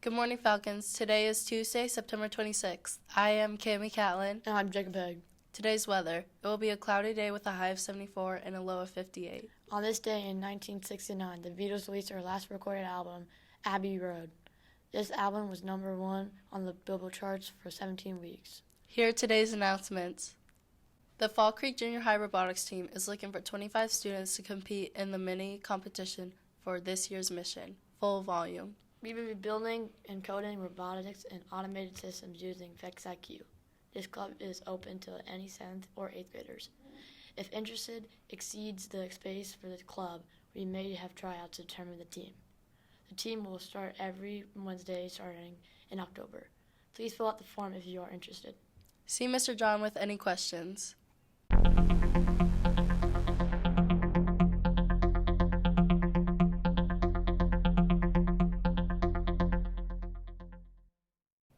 Good morning, Falcons. Today is Tuesday, September 26th. I am Cami Catlin. And I'm Jacob Pegg. Today's weather. It will be a cloudy day with a high of 74 and a low of 58. On this day in 1969, the Beatles released their last recorded album, Abbey Road. This album was number 1 on the Billboard charts for 17 weeks. Here are today's announcements. The Fall Creek Junior High robotics team is looking for 25 students to compete in the mini competition for this year's mission, Full Volume. We will be building and coding robotics and automated systems using VexIQ. This club is open to any 7th or 8th graders. If interested exceeds the space for the club, we may have tryouts to determine the team. The team will start every Wednesday starting in October. Please fill out the form if you are interested. See Mr. John with any questions.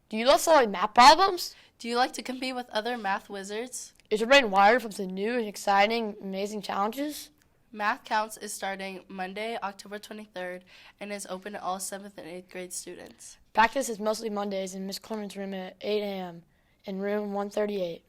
Do you love solving math problems? Do you like to compete with other math wizards? Is your brain wired for some new and exciting, amazing challenges? Math Counts is starting Monday, October 23rd, and is open to all 7th and 8th grade students. Practice is mostly Mondays in Miss Corman's room at 8 a.m. in room 138.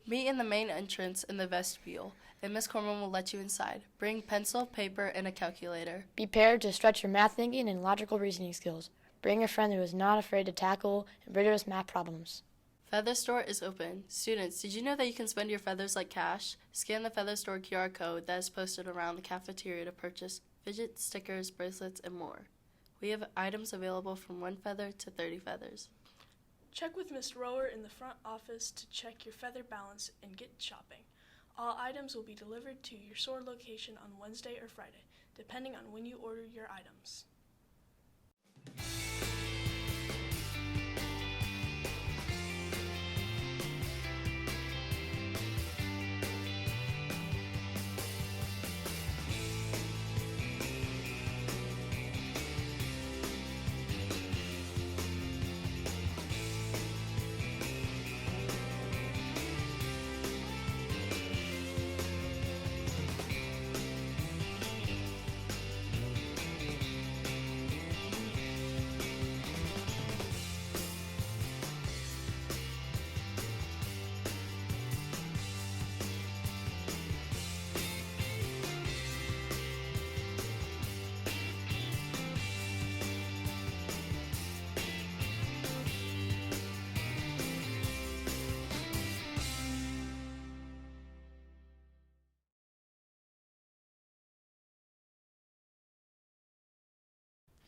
Meet in the main entrance in the vestibule, and Miss Corman will let you inside. Bring pencil, paper, and a calculator. Be prepared to stretch your math thinking and logical reasoning skills. Bring a friend who is not afraid to tackle rigorous math problems. Feather Store is open. Students, did you know that you can spend your feathers like cash? Scan the Feather Store QR code that is posted around the cafeteria to purchase fidget stickers, bracelets, and more. We have items available from 1 feather to 30 feathers. Check with Ms. Rower in the front office to check your feather balance and get shopping. All items will be delivered to your store location on Wednesday or Friday, depending on when you order your items.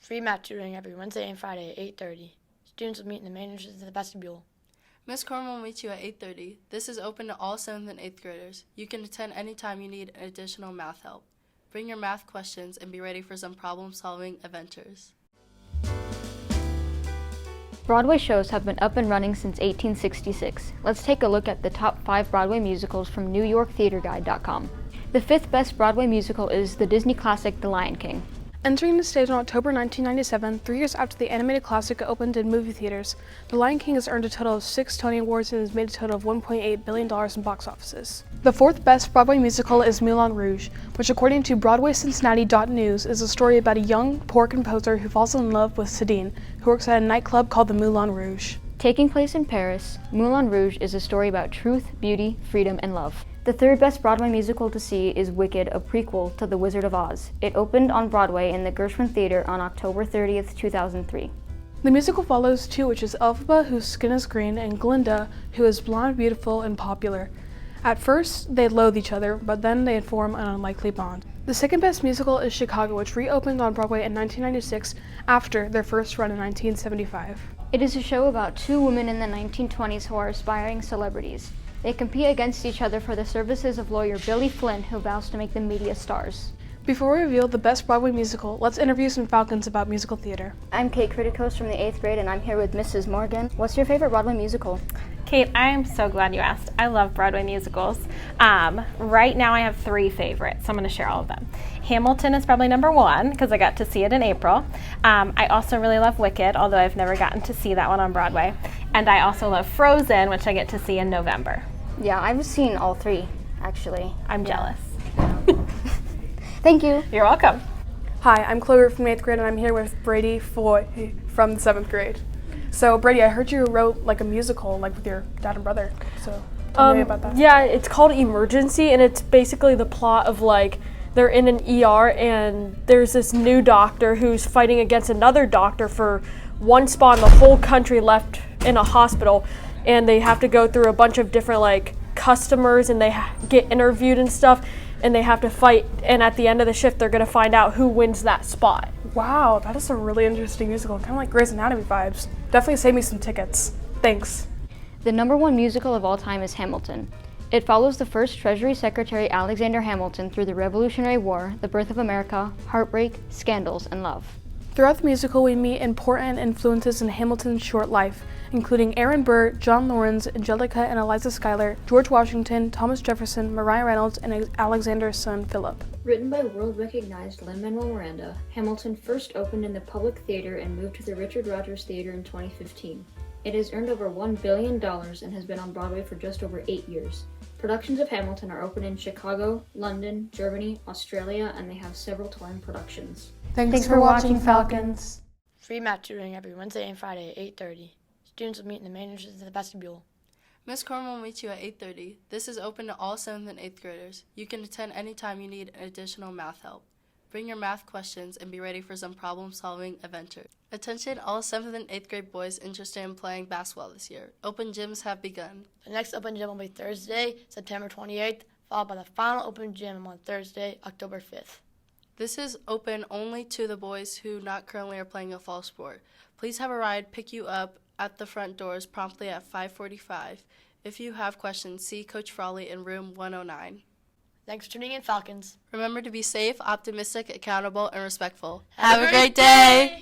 Free math tutoring every Wednesday and Friday at 8:30. Students will meet in the main entrance of the vestibule. Miss Corman will meet you at 8:30. This is open to all 7th and 8th graders. You can attend anytime you need additional math help. Bring your math questions and be ready for some problem-solving adventures. Broadway shows have been up and running since 1866. Let's take a look at the top 5 Broadway musicals from NewYorkTheaterGuide.com. The 5th best Broadway musical is the Disney classic The Lion King. Entering the stage on October 1997, 3 years after the animated classic opened in movie theaters, The Lion King has earned a total of 6 Tony Awards and has made a total of $1.8 billion in box offices. The 4th best Broadway musical is Moulin Rouge, which according to BroadwayCincinnati.news is a story about a young, poor composer who falls in love with Sadine, who works at a nightclub called the Moulin Rouge. Taking place in Paris, Moulin Rouge is a story about truth, beauty, freedom, and love. The 3rd best Broadway musical to see is Wicked, a prequel to The Wizard of Oz. It opened on Broadway in the Gershwin Theater on October 30th, 2003. The musical follows 2 witches, Elphaba, whose skin is green, and Glinda, who is blonde, beautiful, and popular. At first, they loathe each other, but then they form an unlikely bond. The 2nd best musical is Chicago, which reopened on Broadway in 1996 after their first run in 1975. It is a show about 2 women in the 1920s who are aspiring celebrities. They compete against each other for the services of lawyer Billy Flynn, who vows to make them media stars. Before we reveal the best Broadway musical, let's interview some Falcons about musical theater. I'm Kate Criticos from the 8th grade, and I'm here with Mrs. Morgan. What's your favorite Broadway musical? Kate, I am so glad you asked. I love Broadway musicals. Right now I have 3 favorites, so I'm going to share all of them. Hamilton is probably number 1 because I got to see it in April. I also really love Wicked, although I've never gotten to see that one on Broadway. And I also love Frozen, which I get to see in November. Yeah, I've seen all 3, actually. I'm jealous. Thank you. You're welcome. Hi, I'm Chloe from 8th grade, and I'm here with Brady from from the 7th grade. So Brady, I heard you wrote like a musical like with your dad and brother. So tell me about that. Yeah, it's called Emergency, and it's basically the plot of like they're in an ER and there's this new doctor who's fighting against another doctor for one spot in the whole country left in a hospital, and they have to go through a bunch of different like customers, and they get interviewed and stuff, and they have to fight, and at the end of the shift they're going to find out who wins that spot. Wow, that is a really interesting musical, kind of like Grey's Anatomy vibes. Definitely save me some tickets. Thanks. The number one musical of all time is Hamilton. It follows the first Treasury Secretary Alexander Hamilton through the Revolutionary War, the birth of America, heartbreak, scandals, and love. Throughout the musical, we meet important influences in Hamilton's short life, including Aaron Burr, John Laurens, Angelica and Eliza Schuyler, George Washington, Thomas Jefferson, Mariah Reynolds, and Alexander's son, Philip. Written by world-recognized Lin-Manuel Miranda, Hamilton first opened in the Public Theater and moved to the Richard Rodgers Theater in 2015. It has earned over $1 billion and has been on Broadway for just over 8 years. Productions of Hamilton are open in Chicago, London, Germany, Australia, and they have several touring productions. Thanks for watching, Falcons. Free math tutoring every Wednesday and Friday at 8:30. Students will meet in the main entrance of the vestibule. Miss Corman will meet you at 8:30. This is open to all 7th and 8th graders. You can attend anytime you need additional math help. Bring your math questions and be ready for some problem-solving adventure. Attention all 7th and 8th grade boys interested in playing basketball this year. Open gyms have begun. The next open gym will be Thursday, September 28th, followed by the final open gym on Thursday, October 5th. This is open only to the boys who not currently are playing a fall sport. Please have a ride pick you up at the front doors promptly at 5:45. If you have questions, see Coach Frawley in room 109. Thanks for tuning in, Falcons. Remember to be safe, optimistic, accountable, and respectful. Have a great day!